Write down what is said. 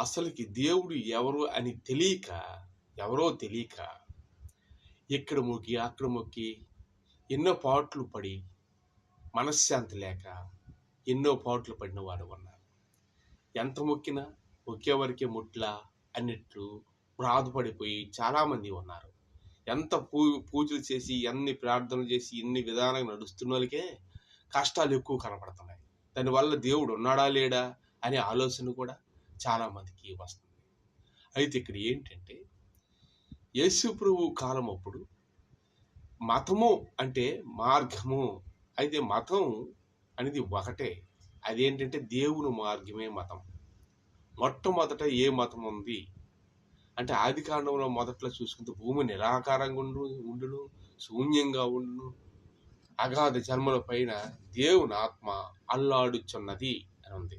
అసలుకి దేవుడు ఎవరు అని తెలియక, ఎవరో తెలియక ఇక్కడ మొక్కి, అక్కడ మొక్కి ఎన్నో పాట్లు పడి, మనశ్శాంతి లేక ఎన్నో పాట్లు పడిన వారు ఉన్నారు. ఎంత మొక్కినా ఒకేవరకే ముట్లా అన్నట్లు బాధపడిపోయి చాలామంది ఉన్నారు. ఎంత పూజలు చేసి, ఎన్ని ప్రార్థనలు చేసి, ఎన్ని విధానంగా నడుస్తున్న వాళ్ళకే కష్టాలు ఎక్కువ కనపడుతున్నాయి. దానివల్ల దేవుడు ఉన్నాడా లేడా అనే ఆలోచన కూడా చాలామందికి వస్తుంది. అయితే ఇక్కడ ఏంటంటే, యేసు ప్రభు కాలం అప్పుడు మతము అంటే మార్గము. అయితే మతం అనేది ఒకటే. అదేంటంటే దేవుని మార్గమే మతం. మొట్టమొదట ఏ మతం ఉంది అంటే, ఆది కాండంలో మొదట్లో చూసుకుంటే భూమి నిరాకారంగా ఉండును, శూన్యంగా ఉండును, అగాధ జన్మల పైన దేవుని ఆత్మ అల్లాడుచున్నది అని ఉంది.